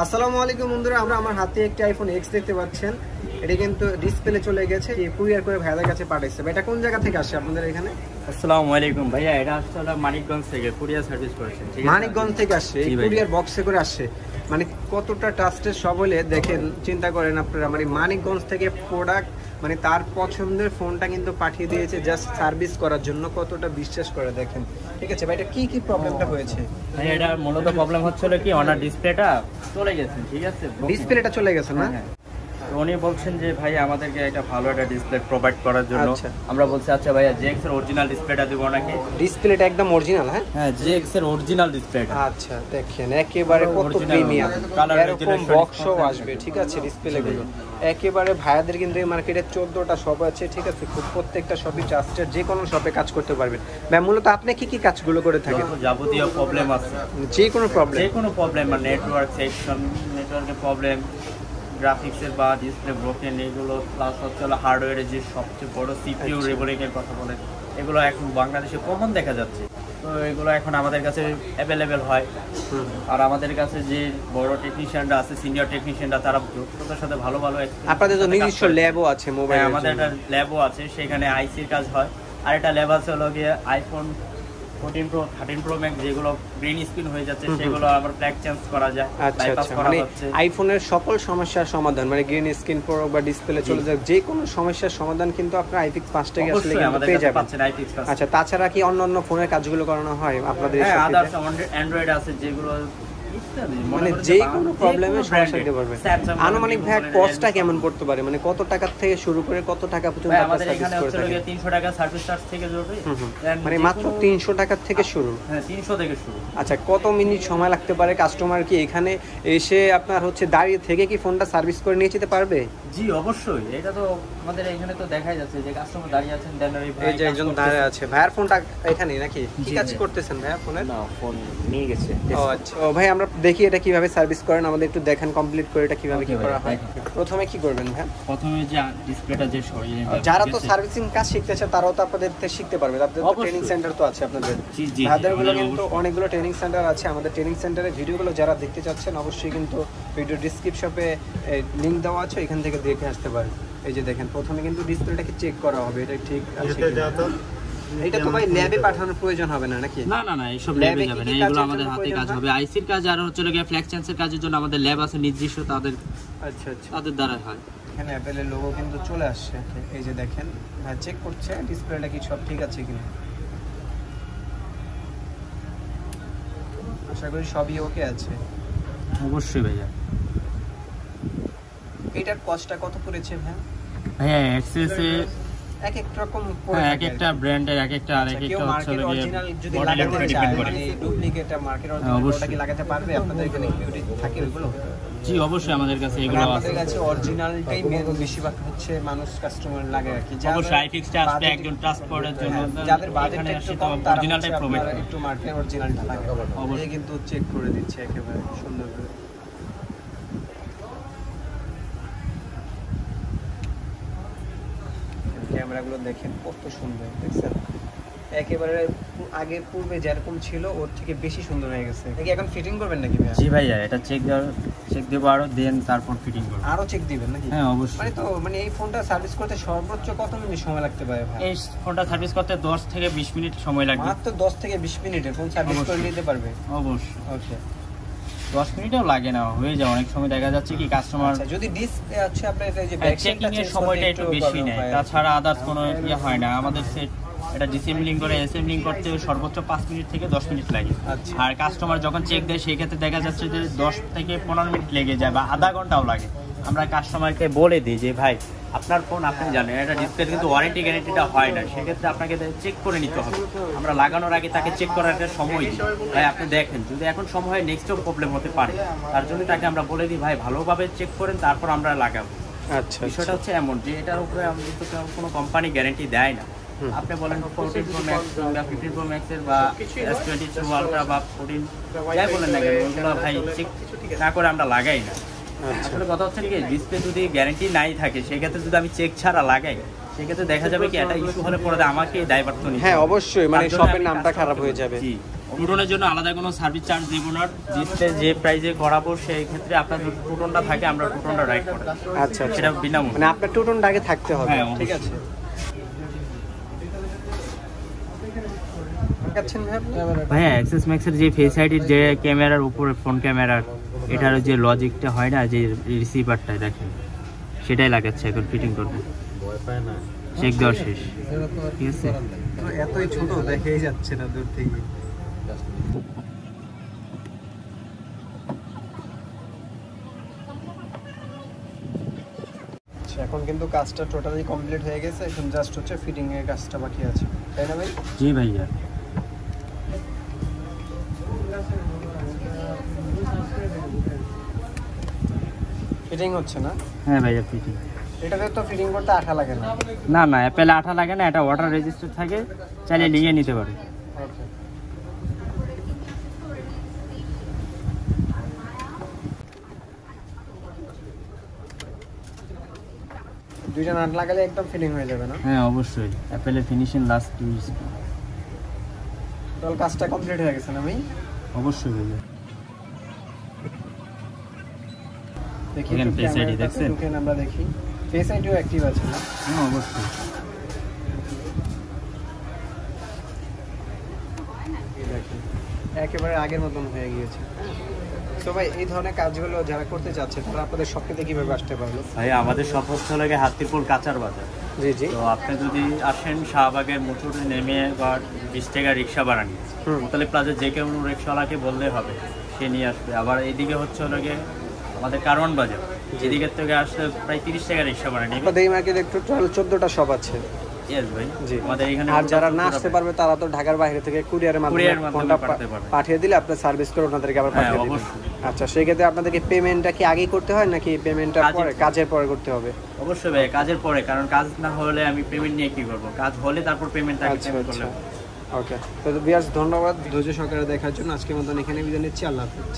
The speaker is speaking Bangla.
আসসালামু আলাইকুম বন্ধুরা, আমরা আমার হাতে একটি আইফোন এক্স দেখতে পাচ্ছেন। এটা কিন্তু ডিসপ্লে চলে গেছে, কুরিয়ার করে ভাইয়াদের কাছে পাঠাইছে। এটা কোন জায়গা থেকে আসে আপনাদের এখানে? আসসালামু আলাইকুম ভাইয়া, এটা আসলে মানিকগঞ্জ থেকে কুরিয়ার সার্ভিস করেছেন। ঠিক আছে, মানিকগঞ্জ থেকে আসে, এই কুরিয়ার বক্সে করে আসে। মানে কতটা ট্রাস্টেড সব হলে দেখেন, চিন্তা করেন আপনারা। মানে মানিকগঞ্জ থেকে প্রোডাক্ট, মানে তার পছন্দের ফোনটা কিন্তু পাঠিয়ে দিয়েছে জাস্ট সার্ভিস করার জন্য। কতটা বিশ্বাস করে দেখেন। ঠিক আছে ভাই, এটা কি প্রবলেমটা হয়েছে? ভাই এটা মূলত প্রবলেম হচ্ছিল কি, ওনার ডিসপ্লেটা চলে গেছে। ঠিক আছে, ডিসপ্লেটা চলে গেছে না? উনি বলছেন যে ভাই আমাদেরকে একটা ভালো একটা ডিসপ্লে প্রোভাইড করার জন্য। আমরা বলছি আচ্ছা ভাইয়া জেএক্স এর অরিজিনাল ডিসপ্লেটা দিব নাকি? ডিসপ্লেটা একদম অরিজিনাল? হ্যাঁ জেএক্স এর অরিজিনাল ডিসপ্লেটা। আচ্ছা দেখেন, একেবারে কত প্রিমিয়াম, এরকম বক্সও আসবে। ঠিক আছে, ডিসপ্লেগুলো একেবারে ভাইয়াদের কিন্তু এই মার্কেটে 14টা শপ আছে। ঠিক আছে, খুব প্রত্যেকটা শপই ট্রাস্টেড, যে কোনো শপে কাজ করতে পারবেন। ভাই মূলত আপনি কি কাজগুলো করে থাকেন? যাবতীয় প্রবলেম আছে, যে কোনো প্রবলেম, মানে নেটওয়ার্ক সেকশন, নেটওয়ার্কের প্রবলেম, গ্রাফিক্সের বা ডিসপ্লে ব্রোকেন, এগুলো প্লাস হচ্ছে হার্ডওয়্যারের যে সবচেয়ে বড় সিপিইউ রিবোলিংয়ের কথা বলে, এগুলো এখন বাংলাদেশে কমন দেখা যাচ্ছে। তো এগুলো এখন আমাদের কাছে অ্যাভেলেবেল হয়। আর আমাদের কাছে যে বড় টেকনিশিয়ানরা আছে, সিনিয়র টেকনিশিয়ানরা, তারা দ্রুততার সাথে ভালো আপনাদের তো নিজস্ব ল্যাবও আছে মোবাইল? আমাদের একটা ল্যাবও আছে, সেখানে আইসির কাজ হয়। আর একটা ল্যাব আছে হলো গিয়ে আইফোন 14 Pro 13 Pro Max যেগুলো গ্রিন স্ক্রিন হয়ে যাচ্ছে, সেগুলো আবার ব্ল্যাক চেঞ্জ করা যায়, বাইপাস করা হচ্ছে। আইফোনের সকল সমস্যার সমাধান, মানে গ্রিন স্ক্রিন প্রো বা ডিসপ্লে চলে যায়, যে কোনো সমস্যার সমাধান কিন্তু আপনারা আইপিক্স 5 থেকে আসলে পেয়ে যাবেন। আচ্ছা, তাছাড়া কি অন্য ফোনের কাজগুলো করানো হয় আপনাদের? হ্যাঁ, আদার্স অ্যান্ড্রয়েড আছে যেগুলো, মানে যে কোনো প্রবলেমের সমস্যা দিতে পারবে। আনুমানিক ভাই কস্টটা কেমন পড়তে পারে? মানে কত টাকা থেকে শুরু করে কত টাকা পর্যন্ত আমাদের এখানে হচ্ছে 300 টাকা সার্ভিস চার্জ থেকে শুরু। মানে মাত্র 300 টাকা থেকে শুরু? হ্যাঁ, 300 থেকে শুরু। আচ্ছা, কত মিনিট সময় লাগতে পারে? কাস্টমার কি এখানে এসে আপনার হচ্ছে দাঁড়িয়ে থেকে কি ফোনটা সার্ভিস করে নিয়ে যেতে পারবে? জি অবশ্যই, এটা তো আমাদের এখানে তো দেখাই যাচ্ছে যে কাস্টমার দাঁড়িয়ে আছেন, দেন এই যে একজন দাঁড়িয়ে আছে। ভাইয়ার ফোনটা এখানেই নাকি? কি কাজ করতেছেন ভাইয়া ফোনে? না, ফোন নিয়ে গেছে। ও আচ্ছা, ও ভাই আমরা দেখি এটা কিভাবে সার্ভিস করেন, আমাদের একটু দেখেন কমপ্লিট করে এটা কিভাবে কি করা হয়। প্রথমে কি করবেন ভাই? প্রথমে যে ডিসপ্লেটা যে সরিয়ে, যারা তো সার্ভিসিং কাজ শিখতেছে তারাও তো আপনাদের থেকে শিখতে পারবে। আপনাদের তো ট্রেনিং সেন্টার তো আছে আপনাদের। ভাইয়াদেরগুলো কিন্তু অনেকগুলো ট্রেনিং সেন্টার আছে। আমাদের ট্রেনিং সেন্টারের ভিডিওগুলো যারা দেখতে চাচ্ছেন অবশ্যই কিন্তু ভিডিও ডেসক্রিপশনে লিংক দেওয়া আছে, এখান থেকে দেখে আসতে পারেন। এই যে দেখেন, প্রথমে কিন্তু ডিসপ্লেটাকে চেক করা হবে, এটা ঠিক আছে কিনা। এটা তো ভাই ল্যাবে পাঠানোর প্রয়োজন হবে না নাকি? না না না, এইসব ল্যাবে যাবে না, এগুলো আমাদের হাতে কাজ হবে। আইসির কাজ আর হচ্ছে লাগে ফ্ল্যাশ চেঞ্জের কাজের জন্য আমাদের ল্যাব আছে নির্দিষ্ট, তাদের আচ্ছা আচ্ছা তাদের দ্বারা হয়। এখানে অ্যাপেলের লোগো কিন্তু চলে আসছে। এই যে দেখেন, ভাই চেক করছে ডিসপ্লেটা কি সব ঠিক আছে কিনা। আশা করি সবই ওকে আছে। অবশ্যই ভাইয়া। এটার কস্টটা কত পড়েছে ভাই? ভাইয়া এক্সেসে এক এক রকম পড়ে, এক একটা ব্র্যান্ডের এক একটা, আর এক একটা হচ্ছে লাগে অরিজিনাল যদি লাগাতে চায়, মানে ডুপ্লিকেট মার্কেট অরিজিনালটা কি লাগাতে পারবে? আপনাদের এখানে বিউটি থাকে ওগুলো? জি অবশ্যই, আমাদের কাছে এগুলো আছে। আমাদের কাছে অরিজিনালটাই বেশিরভাগ হচ্ছে মানুষ কাস্টমার লাগে আর কি। অবশ্যই আইফিক্সটা আসবে একজন ট্রাস্ট করার জন্য, যাদের বাজেটটা একটু কম তারা অরিজিনালটাই প্রোভাইড করে, একটু মার্কেট অরিজিনালটা লাগে। অবশ্যই কিন্তু চেক করে দিচ্ছে একেবারে সুন্দর করে। ক্যামেরাগুলো দেখেন কত সুন্দর, দেখছেন? একেবারে আগে পূর্বে যেরকম ছিল ওর থেকে বেশি সুন্দর হয়ে গেছে। নাকি এখন ফিটিং করবেন নাকি ভাই? জি ভাইয়া, এটা চেক দেব আরো, দেন তারপর ফিটিং করব। আরো চেক দিবেন নাকি? হ্যাঁ অবশ্যই। মানে এই ফোনটা সার্ভিস করতে সর্বোচ্চ কত মিনিট সময় লাগতে পারে ভাই? এই ফোনটা সার্ভিস করতে 10 থেকে 20 মিনিট সময় লাগবে। মাত্র 10 থেকে 20 মিনিটে ফোন সার্ভিস করে নিতে পারবে? অবশ্যই। ওকে, 10 মিনিটও লাগে না, হয়ে যায়। অনেক সময় দেখা যাচ্ছে কি কাস্টমার যদি ডিসপ্লে আছে আপনার এই যে ব্যাক চেকিং এর সময়টা একটু বেশি নেয়, তাছাড়া আদার্স কোনো ইয়ে হয় না। আমাদের সেট এটা ডিসেম্বলিং করে অ্যাসেম্বলিং করতে সর্বোচ্চ 5 মিনিট থেকে 10 মিনিট লাগে। আর কাস্টমার যখন চেক দেয় সেই ক্ষেত্রে দেখা যাচ্ছে যে 10 থেকে 15 মিনিট লেগে যায় বা আধা ঘন্টাও লাগে। আমরা কাস্টমারকে বলে দিই যে ভাই আপনার ফোন আপনি জানেন এটা ডিসপ্লে কিন্তু ওয়ারেন্টি গ্যারান্টিটা হয় না, সেক্ষেত্রে আপনাকে চেক করে নিতে হবে। আমরা লাগানোর আগে তাকে চেক করার একটা সময় দিই, ভাই আপনি দেখেন যদি এখন সময় হয় নেক্সটও প্রবলেম হতে পারে, তার জন্য তাকে আমরা বলে দিই ভাই ভালোভাবে চেক করেন তারপর আমরা লাগাবো। আচ্ছা, বিষয়টা হচ্ছে এমন যে এটার উপরে আমাদের তো কোনো কোম্পানি গ্যারান্টি দেয় না। আপনি বলেন 14 Pro Max বা 15 Pro Max এর বা S22 Ultra বা 14 যাই বলেন না কেন, ওগুলো ভাই চেক না করে আমরা লাগাই না। আসলে কথা হচ্ছে কি, ডিসপ্লে যদি গ্যারান্টি নাই থাকে সেক্ষেত্রে যদি আমি চেক ছাড়া লাগাই সেক্ষেত্রে দেখা যাবে কি একটা ইস্যু হলে পরে আমাকে দায়ভার তো নিতে হবে। হ্যাঁ অবশ্যই, মানে শপের নামটা খারাপ হয়ে যাবে। টুটনের জন্য আলাদা কোনো সার্ভিস চার্জ দেবো না, ডিসপ্লে যে প্রাইসে করাবো সেই ক্ষেত্রে আপনার যদি টুটনটা থাকে আমরা টুটনটা রাইড করে। আচ্ছা, সেটা বিনামূল্যে, মানে আপনার টুটনটা আগে থাকতে হবে। হ্যাঁ, ঠিক আছে। ভাইয়া অ্যাক্সেস ম্যাক্সের যে ফেস আইডির যে ক্যামেরার উপরে ফ্রন্ট ক্যামেরার এটার যে লজিকটা হয় না, যে রিসিভারটা দেখেন সেটাই লাগাচ্ছে এখন ফিটিং করবে। চেক দেওয়া শেষ, ঠিক আছে। এতই ছোট দেখেই যাচ্ছে না দূর থেকে। এখন কিন্তু কাজটা টোটালি কমপ্লিট হয়ে গেছে, এখন জাস্ট হচ্ছে ফিটিং এর কাজটা বাকি আছে, তাই না ভাই? জি ভাইয়া। ফিটিং হচ্ছে না? হ্যাঁ ভাইয়া ফিটিং। এটাতে তো ফিটিং করতে আঠা লাগে না? না না, অ্যাপেলে আঠা লাগে না, এটা ওয়াটার রেজিস্টার থাকে, চাইলে নিয়ে নিতে পারে। ওকে। দুইটা নাট লাগালে একদম ফিটিং হয়ে যাবে না? হ্যাঁ অবশ্যই, অ্যাপেলের ফিনিশিং লাস্ট ইউজ। তাহলে কাজটা কমপ্লিট হয়ে গেছে না ভাই? অবশ্যই ভাইয়া। দেখি এখানে ফেস আইডি দেখছেন? দেখেন, আমরা দেখি ফেস আইডিও অ্যাক্টিভ আছে না? হ্যাঁ অবশ্যই। দেখেন একেবারে আগের মতন হয়ে গিয়েছে। তো ভাই এই ধরনের কাজগুলো যারা করতে চাচ্ছে তারা আপনাদের শপে কিভাবে আসতে পারলো? ভাই আমাদের শপ হচ্ছে লাগে হাতিরপুল কাঁচার বাজার। জি জি। তো আপনি যদি আসেন শাহবাগের মোটরে নেমে বা 20 টাকা রিক্সা ভাড়া নিয়ে মোতালিব প্লাজা যে কেউ রিক্সাওয়ালাকে বললেই হবে, সে নিয়ে আসবে। আবার এইদিকে হচ্ছে লাগে আমাদের কারওয়ান বাজার, যেদিকের থেকে আসলে প্রায় 30 টাকা রিক্সা ভাড়া নিবে। আপনাদের এই মার্কেটে একটু 14টা শপ আছে। ইয়েস ভাই। জি। আমাদের এখানে আর যারা না আসতে পারবে তারা তো ঢাকার বাইরে থেকে কুরিয়ারের মাধ্যমে পাঠিয়ে দিলে আপনি সার্ভিস করে ওনাদেরকে আবার পাঠিয়ে দিবেন। আচ্ছা, সেই ক্ষেত্রে আপনাদেরকে পেমেন্টটা কি আগেই করতে হয় নাকি পেমেন্টটা পরে, কাজের পরে করতে হবে? অবশ্যই ভাই, কাজের পরে, কারণ কাজ না হলে আমি পেমেন্ট নিয়ে কি করব? কাজ হলে তারপর পেমেন্টটা আগে পেমেন্ট করলে। ওকে। তো ভিউয়ার্স, ধন্যবাদ ধৈর্য সহকারে দেখার জন্য। আজকের মতন এখানে বিদায় নিচ্ছি। আল্লাহ হাফেজ।